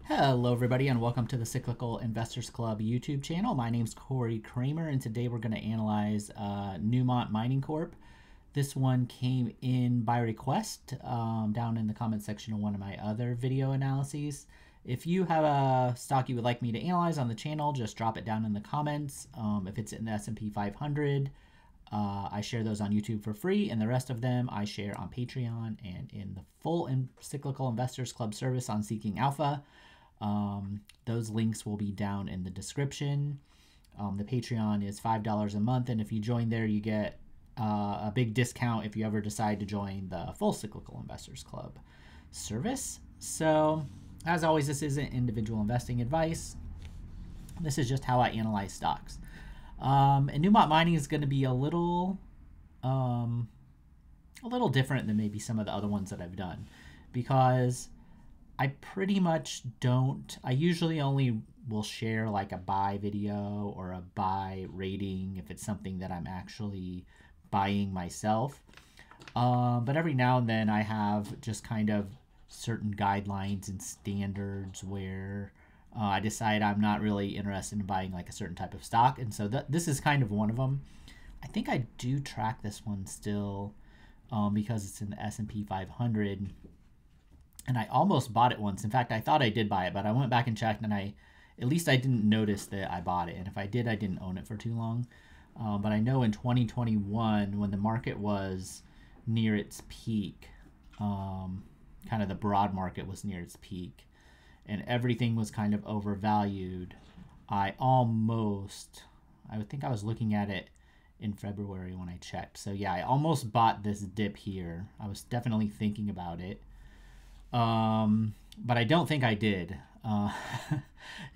Hello everybody and welcome to the Cyclical Investors Club YouTube channel. My name's Corey Kramer and today we're going to analyze Newmont Mining Corp. This one came in by request down in the comment section of one of my other video analyses. If you have a stock you would like me to analyze on the channel, just drop it down in the comments. If it's in the S&P 500, I share those on YouTube for free, and the rest of them I share on Patreon and in the full Cyclical Investors Club service on Seeking Alpha. Those links will be down in the description. The Patreon is $5 a month, and if you join there, you get a big discount if you ever decide to join the full Cyclical Investors Club service. So, as always, this isn't individual investing advice. This is just how I analyze stocks. And Newmont Mining is going to be a little different than maybe some of the other ones that I've done, because I pretty much don't. I usually only will share like a buy video or a buy rating if it's something that I'm actually buying myself. But every now and then I have just kind of certain guidelines and standards where I decide I'm not really interested in buying like a certain type of stock. And so this is kind of one of them. I think I do track this one still because it's in the S&P 500. And I almost bought it once. In fact, I thought I did buy it, but I went back and checked, and at least I didn't notice that I bought it. And if I did, I didn't own it for too long. But I know in 2021, when the market was near its peak, kind of the broad market was near its peak, and everything was kind of overvalued, I think I was looking at it in February when I checked. So yeah, I almost bought this dip here. I was definitely thinking about it. But I don't think I did. I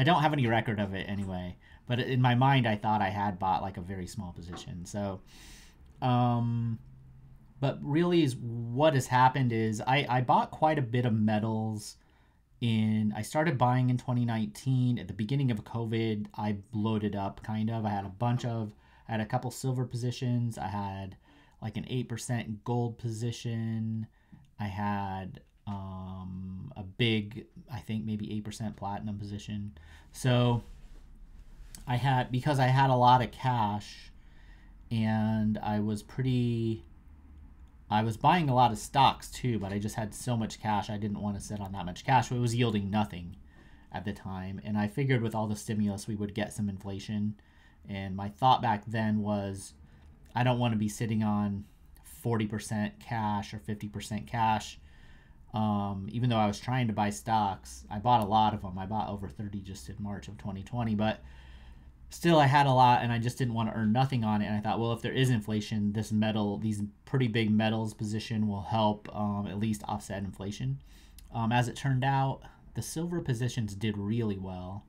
don't have any record of it anyway. But in my mind, I thought I had bought like a very small position. So, but really what has happened is I bought quite a bit of metals I started buying in 2019. At the beginning of COVID, I bloated up kind of. I had a couple silver positions. I had like an 8% gold position. I had a big, I think maybe 8% platinum position. So because I had a lot of cash and I was buying a lot of stocks too, but I just had so much cash. I didn't want to sit on that much cash. It was yielding nothing at the time. And I figured with all the stimulus, we would get some inflation. And my thought back then was, I don't want to be sitting on 40% cash or 50% cash. Even though I was trying to buy stocks, I bought a lot of them. I bought over 30 just in March of 2020, but still I had a lot and I just didn't want to earn nothing on it. And I thought, well, if there is inflation, these pretty big metals position will help at least offset inflation. As it turned out, the silver positions did really well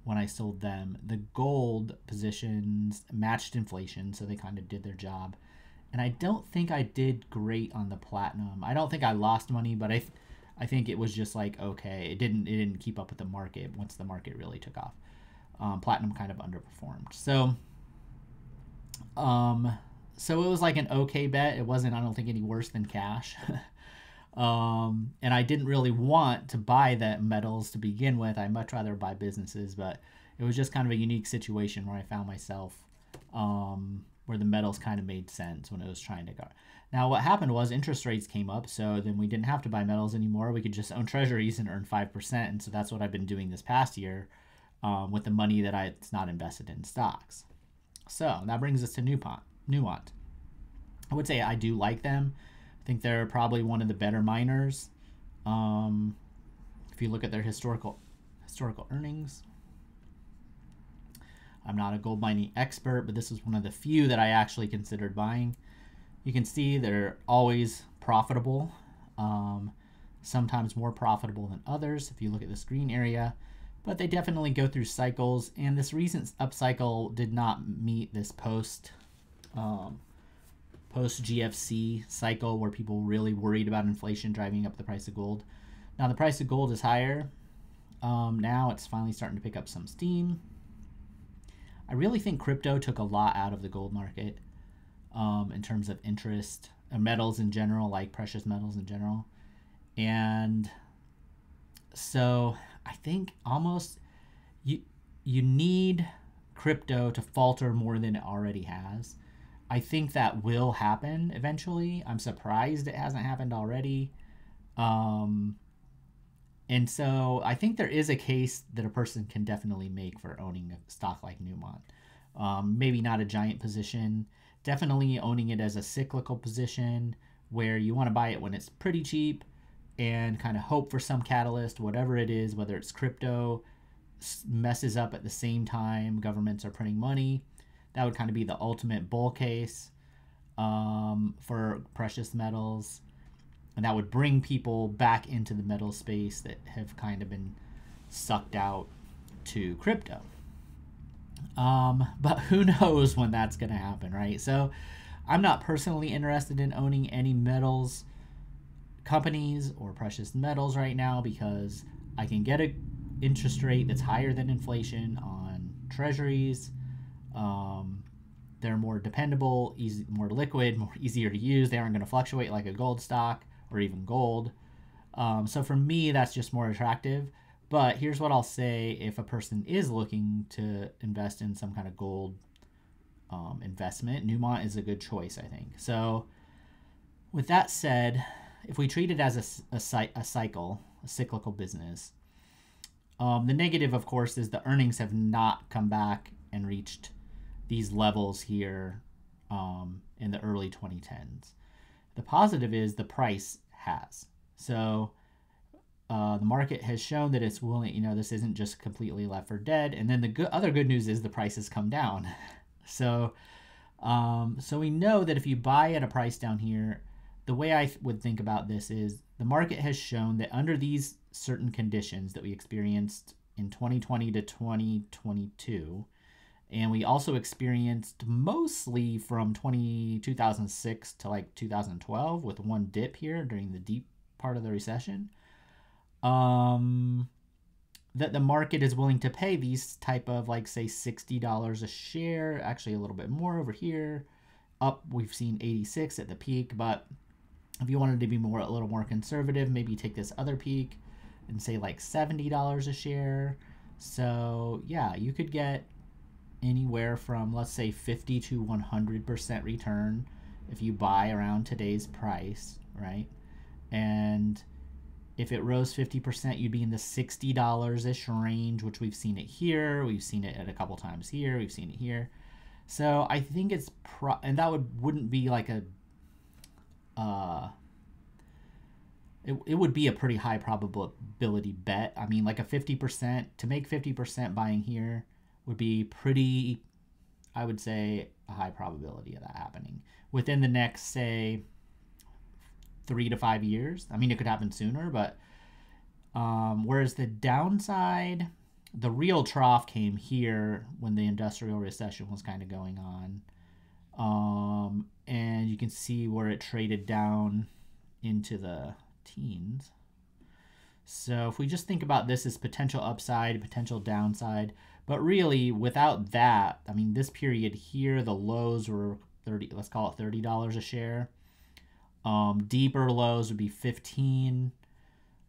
when I sold them. The gold positions matched inflation, so they kind of did their job. And I don't think I did great on the platinum. I don't think I lost money, but I think it was just like, okay, it didn't keep up with the market once the market really took off. Platinum kind of underperformed. So it was like an okay bet. It wasn't, I don't think, any worse than cash. And I didn't really want to buy the metals to begin with. I'd much rather buy businesses, but it was just kind of a unique situation where I found myself where the metals kind of made sense when it was trying to go. Now, what happened was interest rates came up, so then we didn't have to buy metals anymore. We could just own treasuries and earn 5%, and so that's what I've been doing this past year with the money that it's not invested in stocks. So that brings us to Newmont. I would say I do like them. I think they're probably one of the better miners. If you look at their historical earnings. I'm not a gold mining expert, but this is one of the few that I actually considered buying. You can see they're always profitable, sometimes more profitable than others if you look at this green area, but they definitely go through cycles, and this recent upcycle did not meet this post GFC cycle where people really worried about inflation driving up the price of gold. Now the price of gold is higher. Now it's finally starting to pick up some steam. I really think crypto took a lot out of the gold market in terms of interest, metals in general, like precious metals in general. And so I think almost you you need crypto to falter more than it already has. I think that will happen eventually. I'm surprised it hasn't happened already. Um, and so I think there is a case that a person can definitely make for owning a stock like Newmont. Maybe not a giant position, definitely owning it as a cyclical position where you want to buy it when it's pretty cheap and kind of hope for some catalyst, whatever it is, whether it's crypto messes up at the same time governments are printing money. That would kind of be the ultimate bull case for precious metals. And that would bring people back into the metal space that have kind of been sucked out to crypto. But who knows when that's going to happen, right? So I'm not personally interested in owning any metals companies or precious metals right now because I can get an interest rate that's higher than inflation on treasuries. They're more dependable, easy, more liquid, more easier to use. They aren't going to fluctuate like a gold stock or even gold. So for me, that's just more attractive. But here's what I'll say if a person is looking to invest in some kind of gold investment, Newmont is a good choice, I think. So with that said, if we treat it as a cyclical business, the negative, of course, is the earnings have not come back and reached these levels here in the early 2010s. The positive is the price has. So the market has shown that it's willing, this isn't just completely left for dead. And then the other good news is the price has come down. So we know that if you buy at a price down here, the way I would think about this is the market has shown that under these certain conditions that we experienced in 2020 to 2022, and we also experienced mostly from 2006 to like 2012 with one dip here during the deep part of the recession, that the market is willing to pay these type of like say $60 a share, actually a little bit more over here. Up, we've seen 86 at the peak, but if you wanted to be a little more conservative, maybe take this other peak and say like $70 a share. So yeah, you could get anywhere from, let's say, 50 to 100% return if you buy around today's price, right? And if it rose 50%, you'd be in the $60-ish range, which we've seen it here. We've seen it at a couple times here. We've seen it here. So I think it's and that wouldn't be like a it would be a pretty high probability bet. I mean, like a 50%, to make 50% buying here would be pretty, I would say, a high probability of that happening within the next, say, 3 to 5 years. I mean, it could happen sooner, but whereas the downside, the real trough came here when the industrial recession was kind of going on. And you can see where it traded down into the teens. So if we just think about this as potential upside, potential downside, but really without that, I mean, this period here, the lows were 30, let's call it $30 a share. Deeper lows would be 15.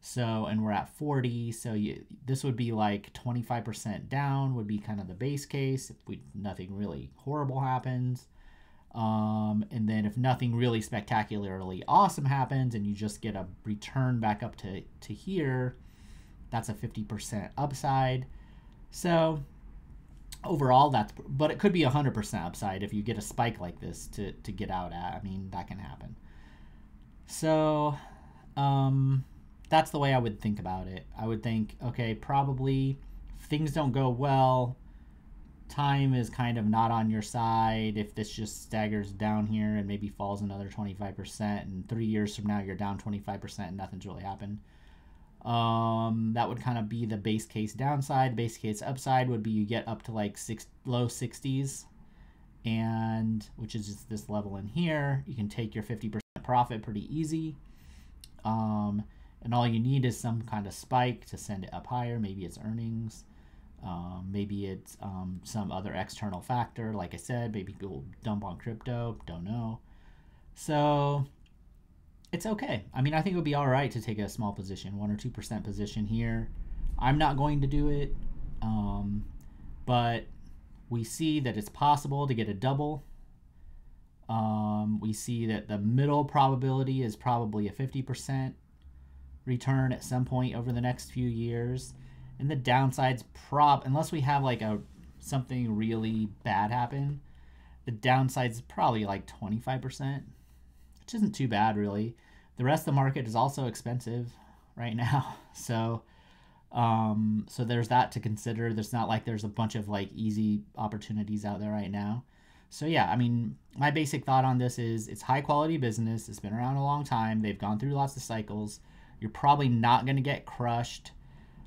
So, and we're at 40. So this would be like 25% down would be kind of the base case if nothing really horrible happens. And then if nothing really spectacularly awesome happens and you just get a return back up to here, that's a 50% upside. So overall, but it could be 100% upside if you get a spike like this to get out at. I mean, that can happen. So that's the way I would think about it. I would think, okay, probably if things don't go well, time is kind of not on your side. If this just staggers down here and maybe falls another 25%, and 3 years from now you're down 25% and nothing's really happened, that would kind of be the base case downside. Base case upside would be you get up to like low 60s, and which is just this level in here. You can take your 50% profit pretty easy, and all you need is some kind of spike to send it up higher. Maybe it's earnings. Maybe it's some other external factor. Like I said, maybe people dump on crypto. Don't know. So it's okay. I mean, I think it would be all right to take a small position, 1 or 2% position here. I'm not going to do it, but we see that it's possible to get a double. We see that the middle probability is probably a 50% return at some point over the next few years. And the downside's unless we have like something really bad happen, the downside's probably like 25%, which isn't too bad really. The rest of the market is also expensive right now. So so there's that to consider. There's not like there's a bunch of like easy opportunities out there right now. So yeah, I mean, my basic thought on this is it's high quality business. It's been around a long time. They've gone through lots of cycles. You're probably not going to get crushed.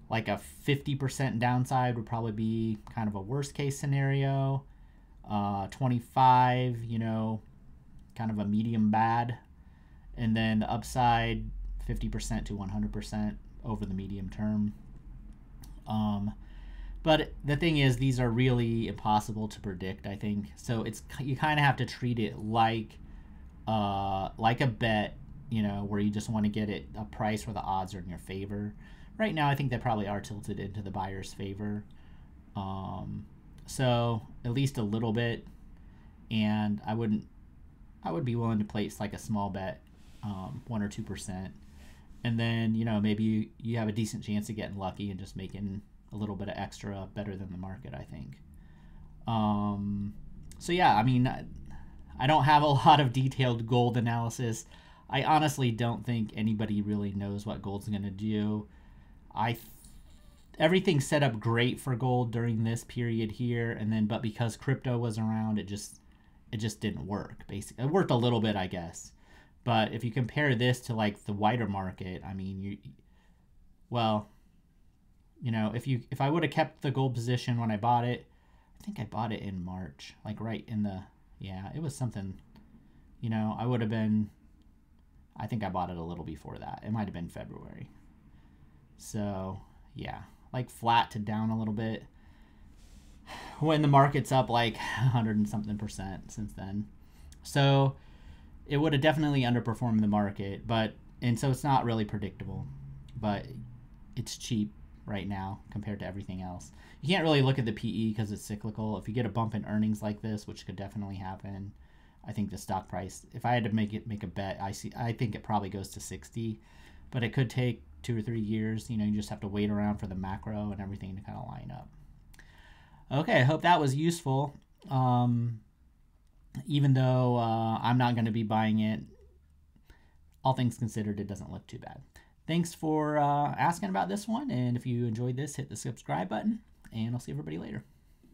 Like a 50% downside would probably be kind of a worst case scenario. 25, you know, kind of a medium bad. And then the upside, 50% to 100% over the medium term. But the thing is, these are really impossible to predict, I think. So you kind of have to treat it like a bet, you know, where you just want to get a price where the odds are in your favor. Right now, I think they probably are tilted into the buyer's favor. So at least a little bit, and I would be willing to place like a small bet, 1 or 2%, and then, you know, maybe you have a decent chance of getting lucky and just making a little bit of extra better than the market, I think. So yeah, I mean, I don't have a lot of detailed gold analysis. I honestly don't think anybody really knows what gold's going to do. Everything's set up great for gold during this period here, and then but because crypto was around, it just didn't work. Basically, it worked a little bit, I guess. But if you compare this to like the wider market, I mean, you know, if I would have kept the gold position when I bought it, I think I bought it in March, like right in the, yeah, it was something, you know, I think I bought it a little before that. It might have been February. So yeah, like flat to down a little bit when the market's up like 100 and something percent since then. So it would have definitely underperformed the market, and so it's not really predictable, but it's cheap right now compared to everything else. You can't really look at the PE because it's cyclical. If you get a bump in earnings like this, which could definitely happen, I think the stock price, if I had to make a bet, I think it probably goes to 60, but it could take 2 or 3 years. You know, you just have to wait around for the macro and everything to kind of line up. Okay, I hope that was useful. Even though I'm not going to be buying it, all things considered, it doesn't look too bad. Thanks for asking about this one, and if you enjoyed this, hit the subscribe button, and I'll see everybody later.